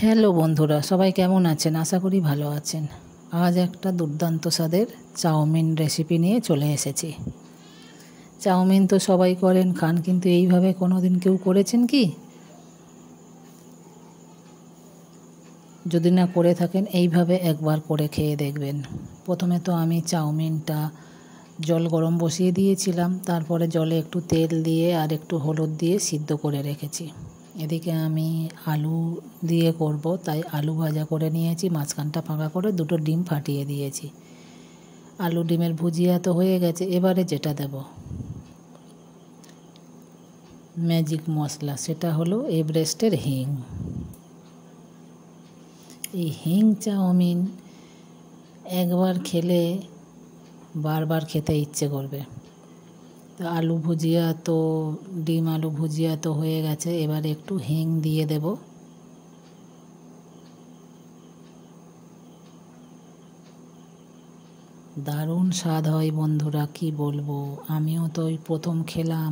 Hello বন্ধুরা, সবাই কেমন আছেন? আশা করি ভালো আছেন। আজ একটা দুর্দান্ত স্বাদের চাউমিন রেসিপি নিয়ে চলে এসেছি। চাউমিন তো সবাই করেন, খান, কিন্তু এইভাবে কোনো দিন কেউ করেছেন কি? যদি না করে থাকেন, এইভাবে একবার করে খেয়ে দেখবেন। প্রথমে তো আমি চাউমিনটা জল গরম বসিয়ে দিয়েছিলাম, তারপরে জলে একটু তেল দিয়ে আর একটু হলুদ দিয়ে সিদ্ধ করে রেখেছি। এদিকে আমি আলু দিয়ে করব, তাই আলু ভাজা করে নিয়েছি, মাঝখানটা ফাঁকা করে দুটো ডিম ফাটিয়ে দিয়েছি। আলু ডিমের ভুজিয়া তো হয়ে গেছে। এবারে যেটা দেব ম্যাজিক মশলা, সেটা হলো এভারেস্টের হিং। এই হিং চাউমিন একবার খেলে বারবার খেতে ইচ্ছে করবে। তো আলু ভুজিয়া তো ডিম আলু ভুজিয়া তো হয়ে গেছে, এবারে একটু হিং দিয়ে দেব। দারুণ স্বাদ হয় বন্ধুরা, কি বলবো। আমিও তো ওই প্রথম খেলাম,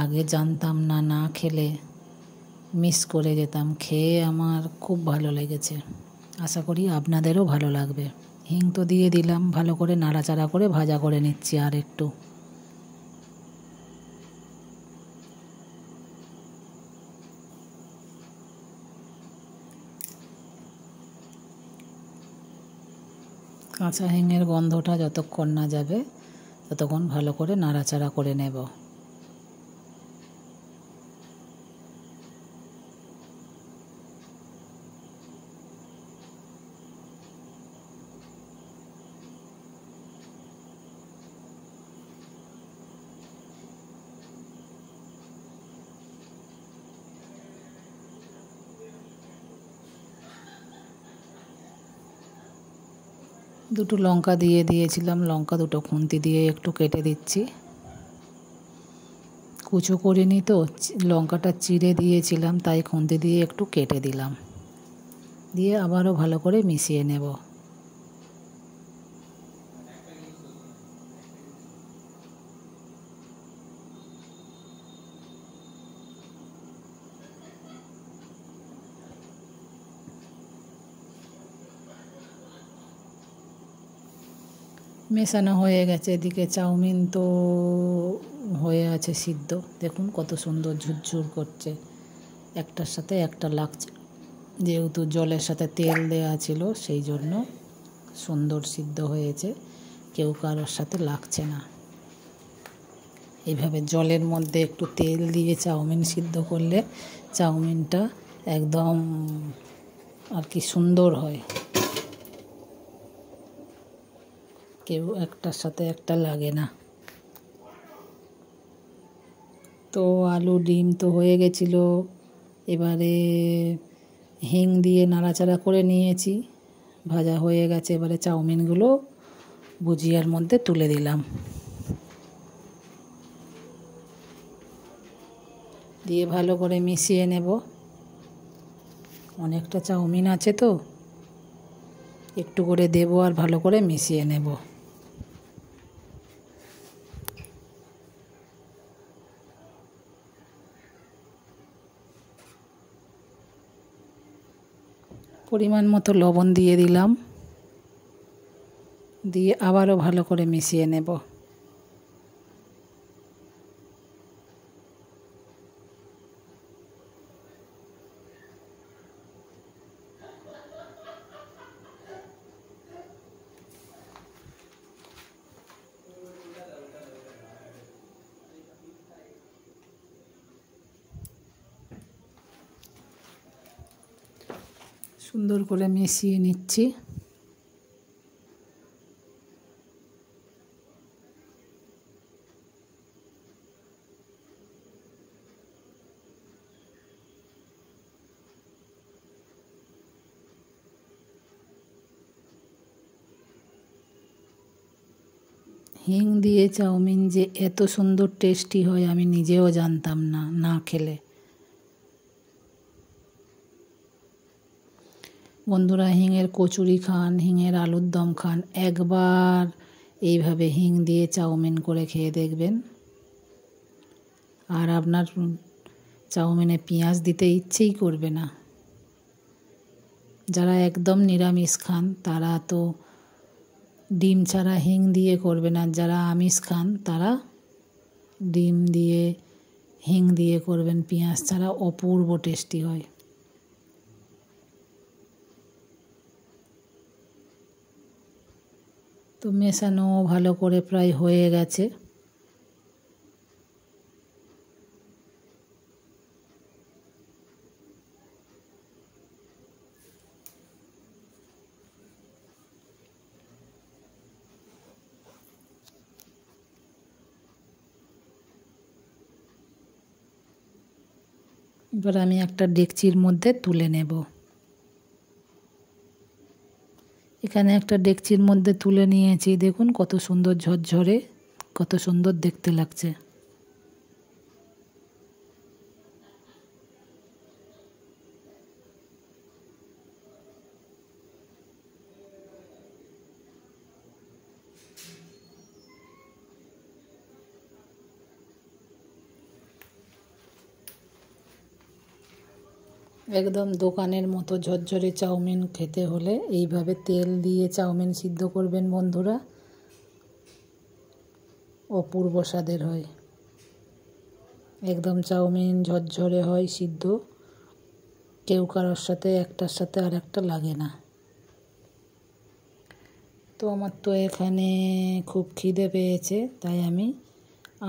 আগে জানতাম না, না খেলে মিস করে যেতাম। খেয়ে আমার খুব ভালো লেগেছে, আশা করি আপনাদেরও ভালো লাগবে। হিং তো দিয়ে দিলাম, ভালো করে নাড়াচাড়া করে ভাজা করে নিচ্ছি আর একটু। কাঁচা হিঙের গন্ধটা যতক্ষণ না যাবে ততক্ষণ ভালো করে নাড়াচাড়া করে নেব। দুটো লঙ্কা দিয়ে দিয়েছিলাম, লঙ্কা দুটো খুন্তি দিয়ে একটু কেটে দিচ্ছি। কুচো করিনি তো, লঙ্কাটা চিড়ে দিয়েছিলাম, তাই খুন্তি দিয়ে একটু কেটে দিলাম। দিয়ে আবারও ভালো করে মিশিয়ে নেব। মেশানো হয়ে গেছে। এদিকে চাউমিন তো হয়ে আছে সিদ্ধ, দেখুন কত সুন্দর ঝুরঝুর করছে, একটার সাথে একটা লাগছে। যেহেতু জলের সাথে তেল দেওয়া ছিল, সেই জন্য সুন্দর সিদ্ধ হয়েছে, কেউ কারোর সাথে লাগছে না। এইভাবে জলের মধ্যে একটু তেল দিয়ে চাউমিন সিদ্ধ করলে চাউমিনটা একদম আর কি সুন্দর হয়, কেউ একটার সাথে একটা লাগে না। তো আলু ডিম তো হয়ে গেছিলো, এবারে হিং দিয়ে নাড়াচাড়া করে নিয়েছি, ভাজা হয়ে গেছে। এবারে চাউমিনগুলো ভুজিয়ার মধ্যে তুলে দিলাম, দিয়ে ভালো করে মিশিয়ে নেব। অনেকটা চাউমিন আছে তো একটু করে দেব আর ভালো করে মিশিয়ে নেব। পরিমাণ মতো লবণ দিয়ে দিলাম, দিয়ে আবারও ভালো করে মিশিয়ে নেব। সুন্দর করে মিশিয়ে নিচ্ছি। হিং দিয়ে চাউমিন যে এত সুন্দর টেস্টি হয় আমি নিজেও জানতাম না, না খেলে। বন্ধুরা, হিঙের কচুরি খান, হিঙের আলুর দম খান, একবার এইভাবে হিং দিয়ে চাউমিন করে খেয়ে দেখবেন, আর আপনার চাউমিনে পেঁয়াজ দিতে ইচ্ছেই করবে না। যারা একদম নিরামিষ খান তারা তো ডিম ছাড়া হিং দিয়ে করবেন, আর যারা আমিষ খান তারা ডিম দিয়ে হিং দিয়ে করবেন, পেঁয়াজ ছাড়া অপূর্ব টেস্টি হয়। তো মেশানো ভালো করে প্রায় হয়ে গেছে। এবার আমি একটা ডেকচির মধ্যে তুলে নেব। এখানে একটা ডেকচির মধ্যে তুলে নিয়েছি, দেখুন কত সুন্দর ঝরঝরে, কত সুন্দর দেখতে লাগছে। একদম দোকানের মতো ঝরঝরে চাউমিন খেতে হলে এইভাবে তেল দিয়ে চাউমিন সিদ্ধ করবেন বন্ধুরা, অপূর্ব স্বাদের হয়। একদম চাউমিন ঝরঝরে হয় সিদ্ধ, কেউ কারোর সাথে একটার সাথে আর একটা লাগে না। তো আমার তো এখানে খুব খিদে পেয়েছে, তাই আমি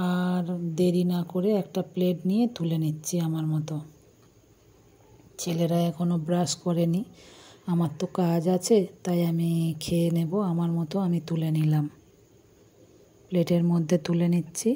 আর দেরি না করে একটা প্লেট নিয়ে তুলে নিচ্ছি আমার মতো। ছেলেরা এখনও ব্রাশ করেনি, আমার তো কাজ আছে, তাই আমি খেয়ে নেব আমার মতো। আমি তুলে নিলাম, প্লেটের মধ্যে তুলে নিচ্ছি।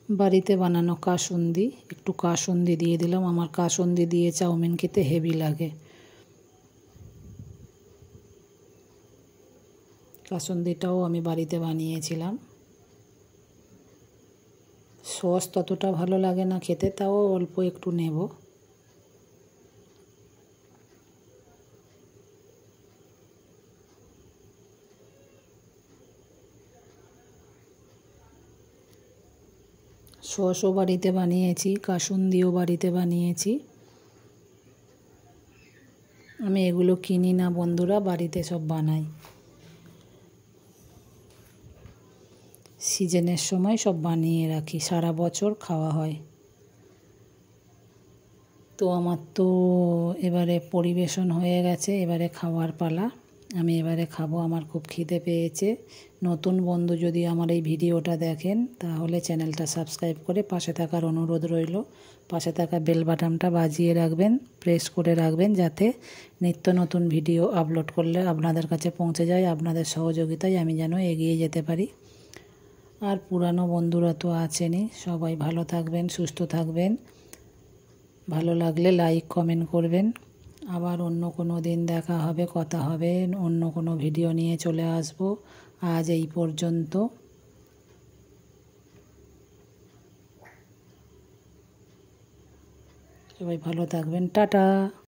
বাড়িতে বানানো কাসুন্দি, একটু কাসুন্দি দিয়ে দিলাম। আমার কাসুন্দি দিয়ে চাউমিন খেতে হেভি লাগে। কাসুন্দিটাও আমি বাড়িতে বানিয়েছিলাম। সস ততটা ভালো লাগে না খেতে, তাও অল্প একটু নেব। সসও বাড়িতে বানিয়েছি, কাসুন্দিও বাড়িতে বানিয়েছি। আমি এগুলো কিনি না বন্ধুরা, বাড়িতে সব বানাই। সিজনের সময় সব বানিয়ে রাখি, সারা বছর খাওয়া হয়। তো আমার তো এবারে পরিবেশন হয়ে গেছে, এবারে খাওয়ার পালা। আমি এবারে খাবো, আমার খুব খিদে পেয়েছে। নতুন বন্ধু যদি আমার এই ভিডিওটা দেখেন তাহলে চ্যানেলটা সাবস্ক্রাইব করে পাশে থাকার অনুরোধ রইল। পাশে থাকা বেল বাটনটা বাজিয়ে রাখবেন, প্রেস করে রাখবেন, যাতে নিত্য নতুন ভিডিও আপলোড করলে আপনাদের কাছে পৌঁছে যায়। আপনাদের সহযোগিতায় আমি যেন এগিয়ে যেতে পারি। আর পুরানো বন্ধুরা তো আছেনই, সবাই ভালো থাকবেন, সুস্থ থাকবেন। ভালো লাগলে লাইক কমেন্ট করবেন। আবার অন্য কোনো দিন দেখা হবে, কথা হবে, অন্য কোনো ভিডিও নিয়ে চলে আসব। আজ এই পর্যন্ত। সবাই ভালো থাকবেন, টাটা।